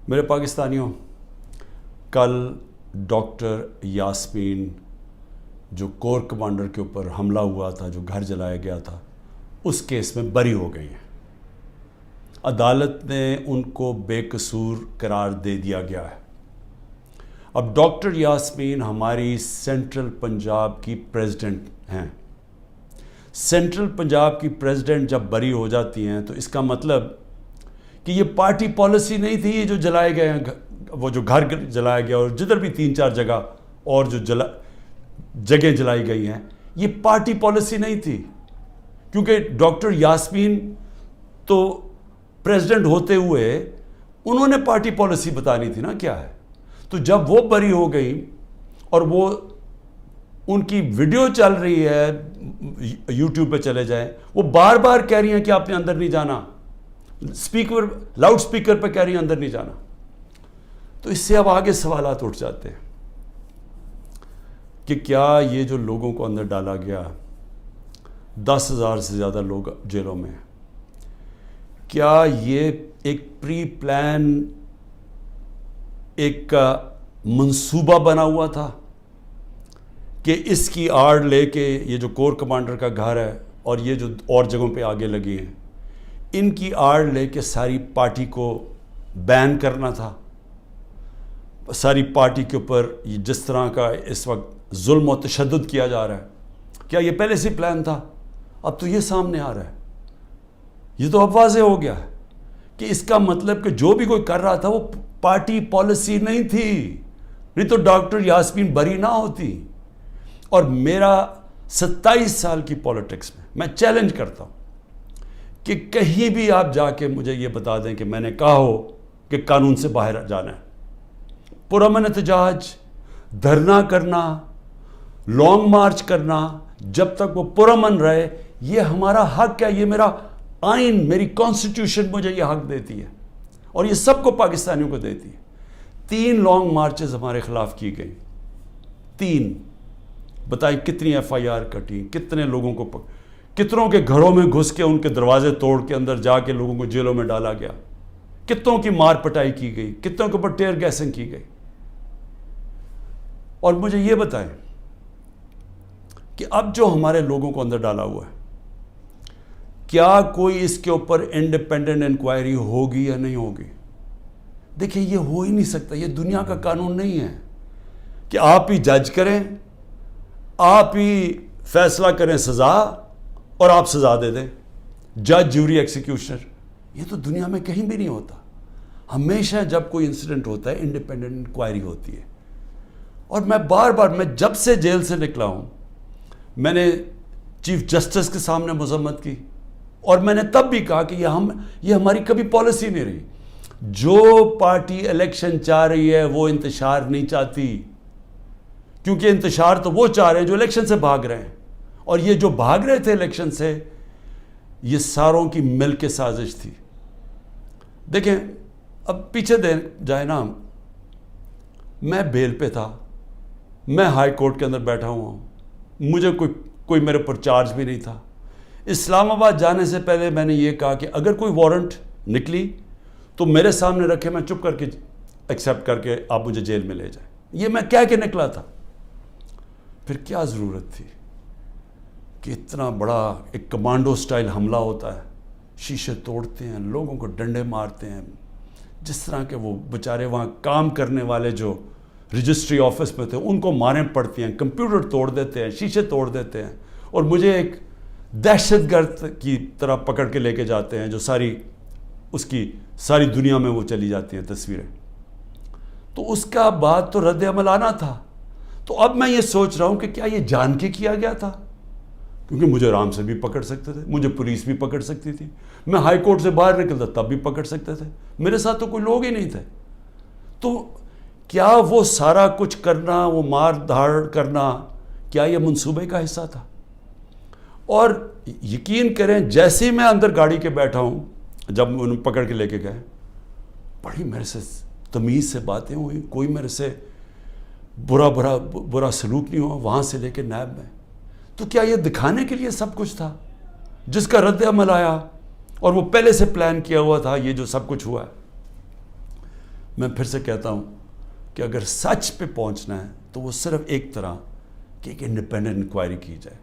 میرے پاکستانیوں، کل ڈاکٹر یاسمین جو کور کمانڈر کے اوپر حملہ ہوا تھا، جو گھر جلایا گیا تھا، اس کیس میں بری ہو گئی ہیں۔ عدالت نے ان کو بے قصور قرار دے دیا گیا ہے۔ اب ڈاکٹر یاسمین ہماری سینٹرل پنجاب کی پریزیڈنٹ ہیں۔ سینٹرل پنجاب کی پریزیڈنٹ جب بری ہو جاتی ہیں تو اس کا مطلب کہ یہ پارٹی پالیسی نہیں تھی، یہ جو جلائے گئے ہیں، وہ جو گھر جلایا گیا اور جدھر بھی 3-4 جگہ اور جو جگہیں جلائی گئی ہیں، یہ پارٹی پالیسی نہیں تھی، کیونکہ ڈاکٹر یاسمین تو پریزیڈنٹ ہوتے ہوئے انہوں نے پارٹی پالیسی بتانی تھی نا کیا ہے۔ تو جب وہ بری ہو گئی اور وہ ان کی ویڈیو چل رہی ہے، یوٹیوب پہ چلے جائیں، وہ بار بار کہہ رہی ہیں کہ آپ نے اندر نہیں جانا، لاؤڈ سپیکر پہ کہہ رہی ہیں اندر نہیں جانا۔ تو اس سے اب آگے سوالات اٹھ جاتے ہیں کہ کیا یہ جو لوگوں کو اندر ڈالا گیا، 10,000 سے زیادہ لوگ جیلوں میں ہیں، کیا یہ ایک پری پلان ایک منصوبہ بنا ہوا تھا کہ اس کی آڑ لے کے یہ جو کور کمانڈر کا گھر ہے اور یہ جو اور جگہوں پہ آگے لگی ہیں، ان کی آڑ لے کے ساری پارٹی کو بین کرنا تھا؟ ساری پارٹی کے اوپر جس طرح کا اس وقت ظلم و تشدد کیا جا رہا ہے، کیا یہ پہلے سے پلان تھا؟ اب تو یہ سامنے آ رہا ہے، یہ تو اب واضح ہو گیا ہے کہ اس کا مطلب کہ جو بھی کوئی کر رہا تھا وہ پارٹی پالیسی نہیں تھی، نہیں تو ڈاکٹر یاسمین بری نہ ہوتی۔ اور میرا 27 سال کی پولیٹکس میں چیلنج کرتا ہوں کہ کہیں بھی آپ جا کے مجھے یہ بتا دیں کہ میں نے کہا ہو کہ قانون سے باہر جانا ہے۔ پرامن احتجاج، دھرنا کرنا، لانگ مارچ کرنا، جب تک وہ پرامن رہے، یہ ہمارا حق ہے، یہ میرا آئین، میری کانسٹیٹیوشن مجھے یہ حق دیتی ہے اور یہ سب کو پاکستانیوں کو دیتی ہے۔ 3 لانگ مارچز ہمارے خلاف کی گئی، 3۔ بتائیں کتنی FIR کٹی، کتنے لوگوں کو کتنوں کے گھروں میں گھس کے ان کے دروازے توڑ کے اندر جا کے لوگوں کو جیلوں میں ڈالا گیا، کتنوں کی مار پٹائی کی گئی، کتنوں کے اوپر ٹیئر گیسنگ کی گئی۔ اور مجھے یہ بتائیں کہ اب جو ہمارے لوگوں کو اندر ڈالا ہوا ہے، کیا کوئی اس کے اوپر انڈیپینڈنٹ انکوائری ہوگی یا نہیں ہوگی؟ دیکھیں یہ ہو ہی نہیں سکتا، یہ دنیا کا قانون نہیں ہے کہ آپ ہی جج کریں، آپ ہی فیصلہ کریں سزا اور آپ سزا دے دیں، جج، جیوری، ایکسیکیوشنر۔ یہ تو دنیا میں کہیں بھی نہیں ہوتا۔ ہمیشہ جب کوئی انسیڈنٹ ہوتا ہے انڈیپینڈنٹ انکوائری ہوتی ہے۔ اور میں بار بار، میں جب سے جیل سے نکلا ہوں، میں نے چیف جسٹس کے سامنے مذمت کی اور میں نے تب بھی کہا کہ یہ ہماری کبھی پالیسی نہیں رہی۔ جو پارٹی الیکشن چاہ رہی ہے وہ انتشار نہیں چاہتی، کیونکہ انتشار تو وہ چاہ رہے ہیں جو الیکشن سے بھاگ رہے ہیں، اور یہ جو بھاگ رہے تھے الیکشن سے، یہ ساروں کی مل کے سازش تھی۔ دیکھیں اب پیچھے جائے نا، میں بیل پہ تھا، میں ہائی کورٹ کے اندر بیٹھا ہوا ہوں، مجھے کوئی میرے پر چارج بھی نہیں تھا۔ اسلام آباد جانے سے پہلے میں نے یہ کہا کہ اگر کوئی وارنٹ نکلی تو میرے سامنے رکھے، میں چپ کر کے ایکسیپٹ کر کے آپ مجھے جیل میں لے جائیں۔ یہ میں کہہ کے نکلا تھا۔ پھر کیا ضرورت تھی کہ اتنا بڑا ایک کمانڈو سٹائل حملہ ہوتا ہے، شیشے توڑتے ہیں، لوگوں کو ڈنڈے مارتے ہیں، جس طرح کے وہ بیچارے وہاں کام کرنے والے جو رجسٹری آفس میں تھے ان کو ماریں پڑتی ہیں، کمپیوٹر توڑ دیتے ہیں، شیشے توڑ دیتے ہیں، اور مجھے ایک دہشت گرد کی طرح پکڑ کے لے کے جاتے ہیں، جو ساری دنیا میں وہ چلی جاتی ہیں تصویریں۔ تو اس کا بعد تو رد عمل آنا تھا۔ تو اب میں یہ سوچ رہا ہوں کہ کیا یہ جان کے کیا گیا تھا؟ کیونکہ مجھے آرام سے بھی پکڑ سکتے تھے، مجھے پولیس بھی پکڑ سکتی تھی، میں ہائی کورٹ سے باہر نکلتا تب بھی پکڑ سکتے تھے، میرے ساتھ تو کوئی لوگ ہی نہیں تھے۔ تو کیا وہ سارا کچھ کرنا، وہ مار دھاڑ کرنا، کیا یہ منصوبے کا حصہ تھا؟ اور یقین کریں، جیسے ہی میں اندر گاڑی کے بیٹھا ہوں، جب انہوں پکڑ کے لے کے گئے، بڑی میرے سے تمیز سے باتیں ہوئی، کوئی میرے سے برا سلوک نہیں ہوا، وہاں سے لے کے نیب میں۔ تو کیا یہ دکھانے کے لیے سب کچھ تھا جس کا رد عمل آیا اور وہ پہلے سے پلان کیا ہوا تھا، یہ جو سب کچھ ہوا ہے؟ میں پھر سے کہتا ہوں کہ اگر سچ پہ پہنچنا ہے تو وہ صرف ایک طرح کہ ایک انڈیپینڈنٹ انکوائری کی جائے.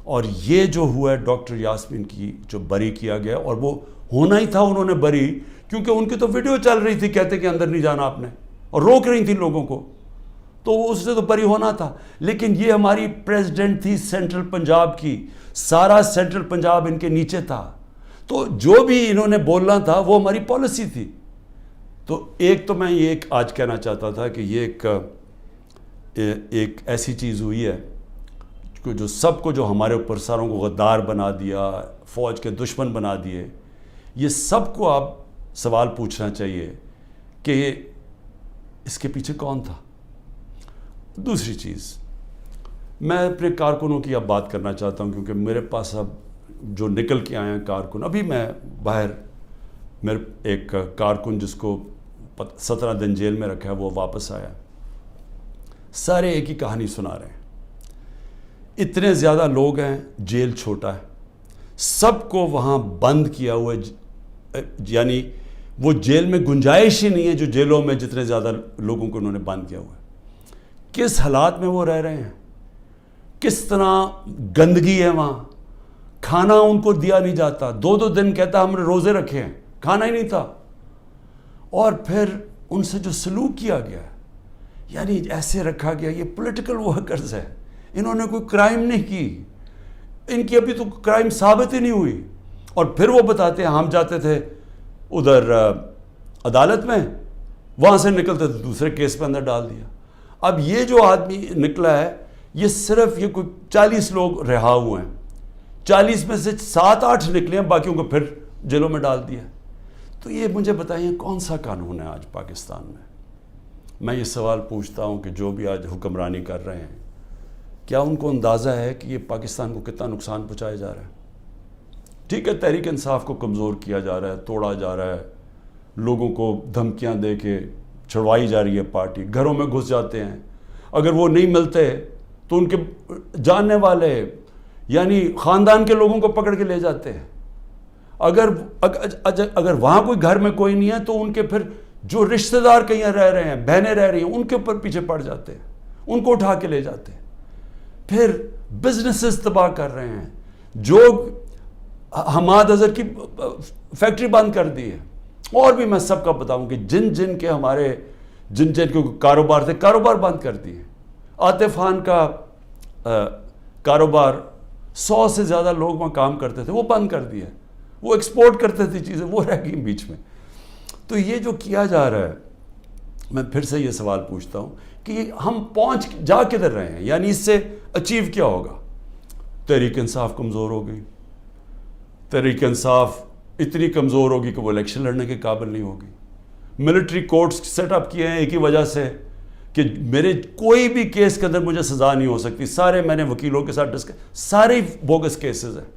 اور یہ جو ہوا ہے ڈاکٹر یاسمین کی جو بری کیا گیا, اور وہ ہونا ہی تھا انہوں نے بری, کیونکہ ان کی تو ویڈیو چل رہی تھی کہتے کہ اندر نہیں جانا آپ نے, اور روک رہی تھی لوگوں کو, تو اس سے تو بری ہونا تھا. لیکن یہ ہماری پریزیڈنٹ تھی سینٹرل پنجاب کی, سارا سینٹرل پنجاب ان کے نیچے تھا, تو جو بھی انہوں نے بولنا تھا وہ ہماری پالیسی تھی. تو ایک تو میں یہ آج کہنا چاہتا تھا کہ یہ ایک ایسی چیز ہوئی ہے جو سب کو, جو ہمارے اوپر ساروں کو غدار بنا دیا, فوج کے دشمن بنا دیے, یہ سب کو آپ سوال پوچھنا چاہیے کہ اس کے پیچھے کون تھا. دوسری چیز, میں اپنے کارکنوں کی اب بات کرنا چاہتا ہوں, کیونکہ میرے پاس اب جو نکل کے آئے ہیں کارکن, ابھی میں باہر, میرے ایک کارکن جس کو 17 دن جیل میں رکھا ہے وہ واپس آیا, سارے ایک ہی کہانی سنا رہے ہیں. اتنے زیادہ لوگ ہیں, جیل چھوٹا ہے, سب کو وہاں بند کیا ہوا ہے, یعنی وہ جیل میں گنجائش ہی نہیں ہے جو جیلوں میں جتنے زیادہ لوگوں کو انہوں نے بند کیا ہوا ہے. کس حالات میں وہ رہ رہے ہیں, کس طرح گندگی ہے وہاں, کھانا ان کو دیا نہیں جاتا, 2 دن کہتا ہم نے روزے رکھے ہیں, کھانا ہی نہیں تھا. اور پھر ان سے جو سلوک کیا گیا, یعنی ایسے رکھا گیا, یہ پولیٹیکل ورکرز ہے, انہوں نے کوئی کرائم نہیں کی, ان کی ابھی تو کرائم ثابت ہی نہیں ہوئی, اور پھر وہ بتاتے ہیں ہم جاتے تھے ادھر عدالت میں, وہاں سے نکلتے تھے دوسرے کیس پہ اندر ڈال دیا. اب یہ جو آدمی نکلا ہے, یہ صرف یہ کوئی 40 لوگ رہا ہوئے ہیں, 40 میں سے 7-8 نکلے ہیں, باقیوں کو پھر جیلوں میں ڈال دیا. تو یہ مجھے بتائیے کون سا قانون ہے آج پاکستان میں؟ میں یہ سوال پوچھتا ہوں کہ جو بھی آج حکمرانی کر رہے ہیں, کیا ان کو اندازہ ہے کہ یہ پاکستان کو کتنا نقصان پہنچایا جا رہا ہے؟ ٹھیک ہے, تحریک انصاف کو کمزور کیا جا رہا ہے, توڑا جا رہا ہے, لوگوں کو دھمکیاں دے کے چھڑوائی جا رہی ہے پارٹی, گھروں میں گھس جاتے ہیں, اگر وہ نہیں ملتے تو ان کے جاننے والے یعنی خاندان کے لوگوں کو پکڑ کے لے جاتے ہیں. اگر وہاں کوئی گھر میں کوئی نہیں ہے تو ان کے پھر جو رشتہ دار کہیں رہ رہے ہیں, بہنیں رہ رہی ہیں, ان کے اوپر پیچھے پڑ جاتے ہیں, ان کو اٹھا کے لے جاتے ہیں. پھر بزنسز تباہ کر رہے ہیں, جو حماد اظہر کی فیکٹری بند کر دی ہے, اور بھی میں سب کا بتاؤں کہ جن کے ہمارے جن کے کاروبار تھے, کاروبار بند کر دیے. عاطف خان کا کاروبار 100 سے زیادہ لوگ وہاں کام کرتے تھے, وہ بند کر دیا. وہ ایکسپورٹ کرتے تھے چیزیں, وہ رہ گئی بیچ میں. تو یہ جو کیا جا رہا ہے, میں پھر سے یہ سوال پوچھتا ہوں کہ ہم جا کدھر رہے ہیں, یعنی اس سے اچیو کیا ہوگا؟ تحریک انصاف کمزور ہو گئی, تحریک انصاف اتنی کمزور ہوگی کہ وہ الیکشن لڑنے کے قابل نہیں ہوگی. ملٹری کورٹس سیٹ اپ کیے ہیں ایک ہی وجہ سے کہ میرے کوئی بھی کیس کے اندر مجھے سزا نہیں ہو سکتی. سارے میں نے وکیلوں کے ساتھ سارے بوگس کیسز ہیں.